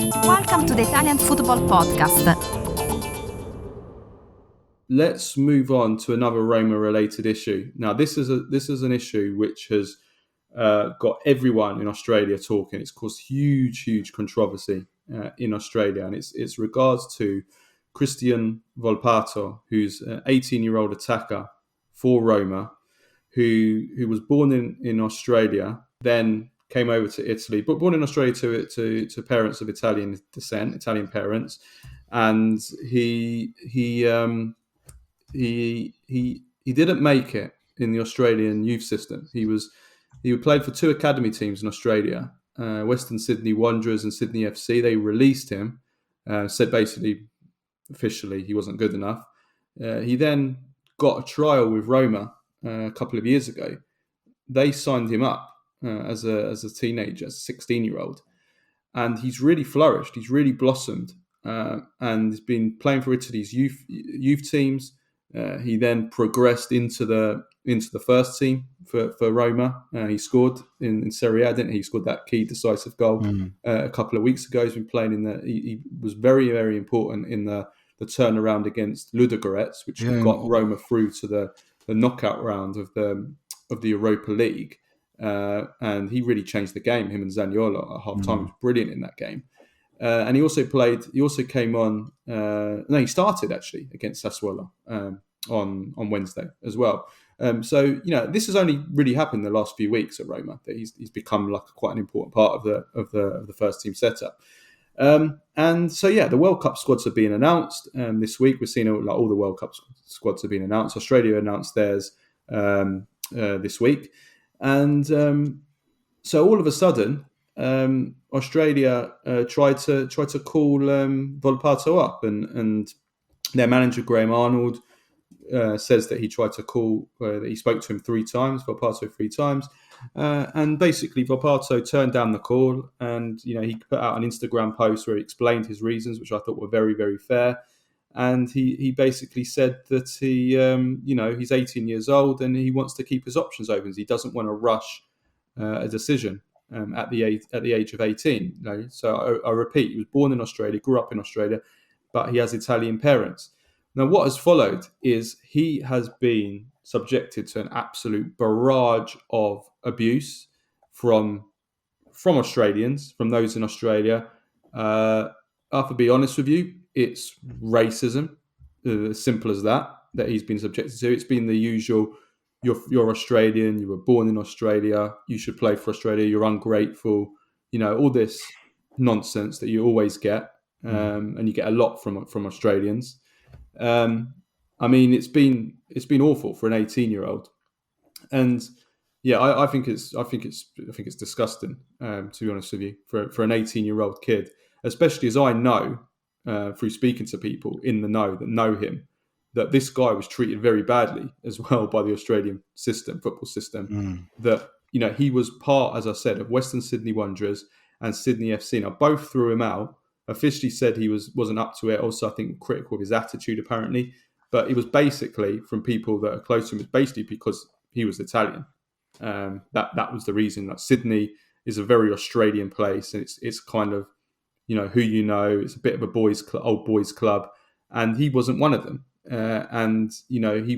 Welcome to the Italian Football Podcast. Let's move on to another Roma-related issue. Now, this is an issue which has got everyone in Australia talking. It's caused huge controversy in Australia, and it's regards to Cristian Volpato, who's an 18-year-old attacker for Roma, who was born in Australia, then came over to Italy, but born in Australia to parents of Italian descent, Italian parents, and he didn't make it in the Australian youth system. He played for two academy teams in Australia, Western Sydney Wanderers and Sydney FC. They released him, said basically officially he wasn't good enough. He then got a trial with Roma a couple of years ago. They signed him up as a teenager, as a 16-year-old, and he's really flourished. He's really blossomed, and he's been playing for Italy's youth teams. He then progressed into the first team for Roma. He scored in Serie A, didn't he? He scored that key decisive goal a couple of weeks ago. He's been playing he was very important in the turnaround against Ludogorets, which got Roma through to the knockout round of the Europa League. And he really changed the game. Him and Zaniolo at half time was brilliant in that game. And he also came on. He started actually against Sassuolo on Wednesday as well. So this has only really happened in the last few weeks at Roma, that he's become like quite an important part of the first team setup. And so the World Cup squads have been announced this week. We're seeing all the World Cup squads have been announced. Australia announced theirs this week, and so all of a sudden, Australia tried to call Volpato up, and their manager Graham Arnold says that he tried to call, that he spoke to him Volpato three times, and basically Volpato turned down the call, and he put out an Instagram post where he explained his reasons, which I thought were very, very fair. And he basically said that he's 18 years old and he wants to keep his options open. He doesn't want to rush a decision at the age of 18. So I repeat, he was born in Australia, grew up in Australia, but he has Italian parents. Now, what has followed is he has been subjected to an absolute barrage of abuse from Australians, from those in Australia. I have to be honest with you, it's racism, as simple as that he's been subjected to. It's been the usual, you're Australian, you were born in Australia, you should play for Australia, you're ungrateful, all this nonsense that you always get, and you get a lot from Australians. I mean, it's been awful for an 18-year-old, and I think it's disgusting, to be honest with you, for an 18-year-old kid, especially as I know through speaking to people in the know that know him, that this guy was treated very badly as well by the Australian football system. That he was part, as I said, of Western Sydney Wanderers and Sydney FC. Now both threw him out. Officially said he wasn't up to it. Also, I think critical of his attitude apparently, but it was basically, from people that are close to him, it's basically because he was Italian. That was the reason. That Sydney is a very Australian place, and it's kind of who it's a bit of a old boys club, and he wasn't one of them. And he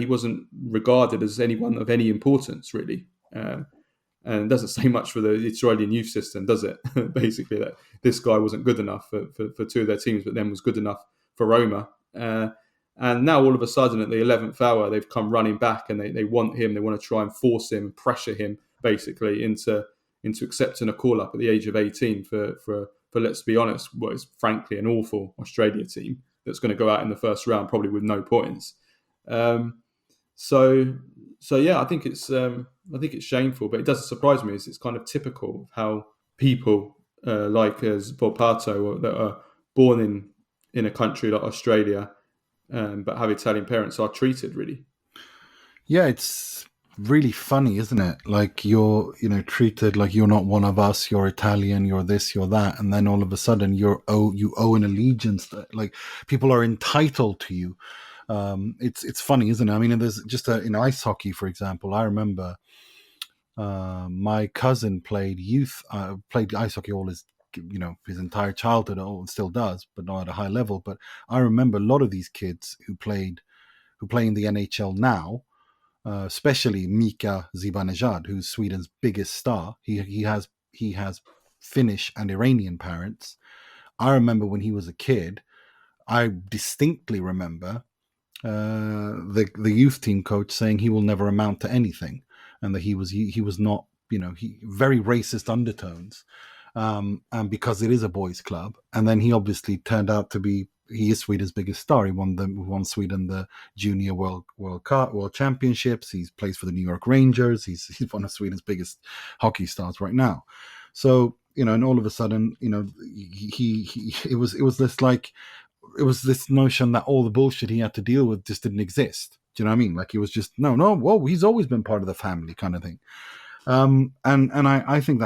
wasn't regarded as anyone of any importance really. And it doesn't say much for the Australian youth system, does it? Basically, that this guy wasn't good enough for two of their teams, but then was good enough for Roma. And now all of a sudden, at the 11th hour, they've come running back, and they want him. They want to try and force him, pressure him, basically into accepting a call up at the age of 18 for let's be honest, what is frankly an awful Australia team that's going to go out in the first round probably with no points. So I think it's shameful, but it doesn't surprise me. It's kind of typical of how people like as Volpato that are born in a country like Australia, but have Italian parents, are treated really. Yeah, it's really funny, isn't it? Like you're treated like you're not one of us, you're Italian, you're this, you're that, and then all of a sudden you owe an allegiance that, like, people are entitled to you. It's funny, isn't it? I mean, there's just in ice hockey, for example, I remember my cousin played ice hockey all his his entire childhood, and still does, but not at a high level. But I remember a lot of these kids who play in the NHL now, especially Mika Zibanejad, who's Sweden's biggest star. He has Finnish and Iranian parents. I remember when he was a kid, I distinctly remember the youth team coach saying he will never amount to anything, and that he was not, very racist undertones, and because it is a boys' club. And then he obviously turned out to be, he is Sweden's biggest star. He won Sweden the Junior World Cup, World Championships. He plays for the New York Rangers. He's one of Sweden's biggest hockey stars right now. So, and all of a sudden, it was this notion that all the bullshit he had to deal with just didn't exist. Do you know what I mean? Like, he was just, whoa, he's always been part of the family kind of thing. And I think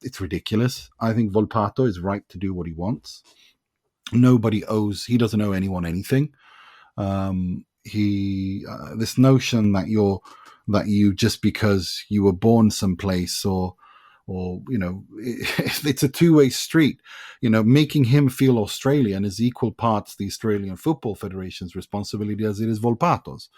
it's ridiculous. I think Volpato is right to do what he wants. He doesn't owe anyone anything. This notion that you just because you were born someplace or it's a two-way street. Making him feel Australian is equal parts the Australian Football Federation's responsibility as it is Volpato's.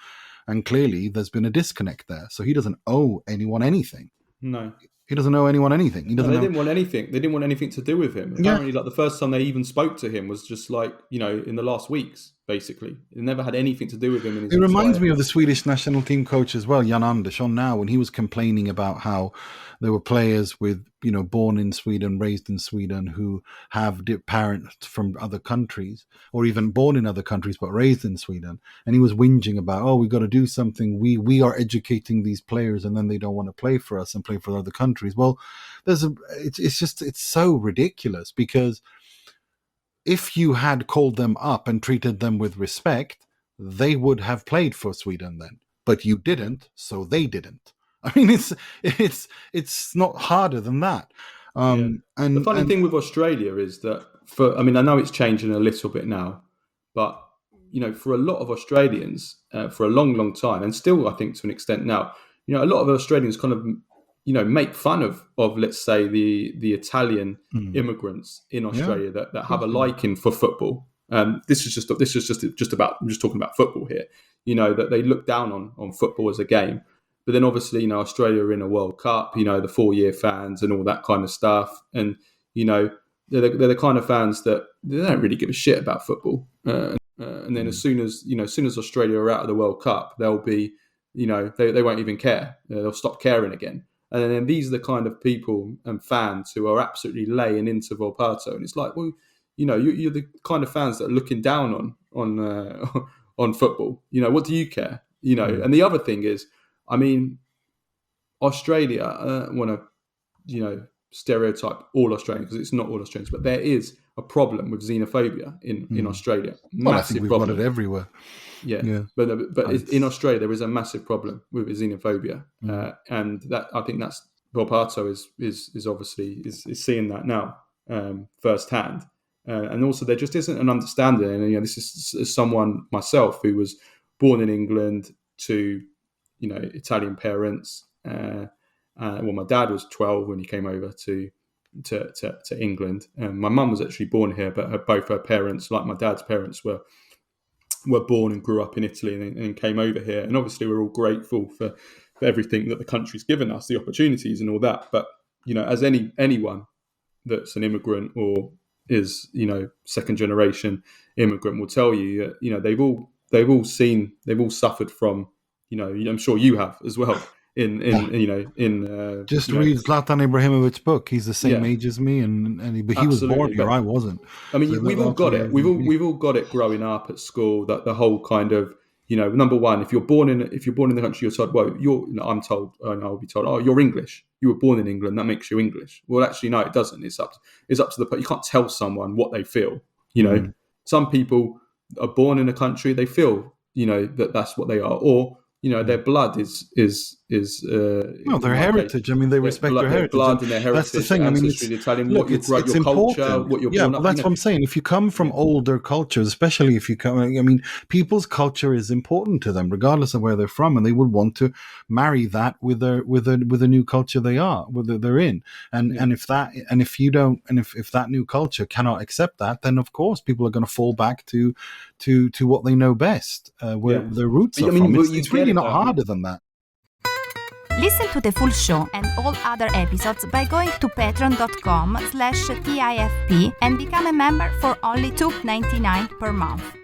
And clearly there's been a disconnect there. So he doesn't owe anyone anything. No. He doesn't owe anyone anything. They didn't want anything. They didn't want anything to do with him. Apparently, like the first time they even spoke to him was just like, in the last weeks, basically. They never had anything to do with him. It reminds me of the Swedish national team coach as well, Jan Andersson, now, when he was complaining about how there were players with, born in Sweden, raised in Sweden, who have parents from other countries, or even born in other countries but raised in Sweden. And he was whinging about, we got to do something. We are educating these players, and then they don't want to play for us and play for other countries. Well, it's so ridiculous, because if you had called them up and treated them with respect, they would have played for Sweden then. But you didn't, so they didn't. I mean, it's not harder than that. And the funny thing with Australia is that I know it's changing a little bit now, but for a lot of Australians, for a long, long time, and still I think to an extent now, a lot of Australians kind of make fun of let's say the Italian immigrants in Australia that have a liking for football. This is just about, I'm just talking about football here. That they look down on football as a game. But then obviously, Australia are in a World Cup, the 4-year fans and all that kind of stuff. And, they're the kind of fans that they don't really give a shit about football. And then as soon as Australia are out of the World Cup, they'll be, they won't even care. They'll stop caring again. And then these are the kind of people and fans who are absolutely laying into Volpato. And it's like, well, you're the kind of fans that are looking down on football. What do you care? And the other thing is, Australia, I don't want to, stereotype all Australians, because it's not all Australians, but there is a problem with xenophobia in Australia. Well, I think we've got it everywhere. Yeah. But in Australia, there is a massive problem with xenophobia. And that, I think that's, Volpato is obviously is seeing that now firsthand. And also there just isn't an understanding. And, this is someone, myself, who was born in England to, Italian parents. My dad was 12 when he came over to England. My mum was actually born here, but both her parents, like my dad's parents, were born and grew up in Italy and came over here. And obviously we're all grateful for everything that the country's given us, the opportunities and all that. But, as anyone that's an immigrant or is, second generation immigrant will tell you, they've all suffered from, I'm sure you have as well. Read Zlatan Ibrahimovic's book. He's the same age as me, but he was born here. I wasn't. We've all got it. We've all got it growing up at school. That the whole kind of, number one, if you're born in the country, you're told, well, I'm told, and I'll be told, oh, you're English. You were born in England. That makes you English. Well, actually, no, it doesn't. It's up to you can't tell someone what they feel. Some people are born in a country, they feel, that's what they are, or their blood is is no, their heritage. I mean, they respect their heritage. Blood and their heritage. That's the thing. I mean, ancestry, the Italian. look, your culture, important. what you're yeah, born but up. that's what I'm saying. If you come from older cultures, especially if you come, I mean, people's culture is important to them, regardless of where they're from, and they would want to marry that with a new culture they're in. And if that new culture cannot accept that, then of course people are going to fall back to what they know best, where their roots are from. It's really not harder than that. Listen to the full show and all other episodes by going to patreon.com/TIFP and become a member for only $2.99 per month.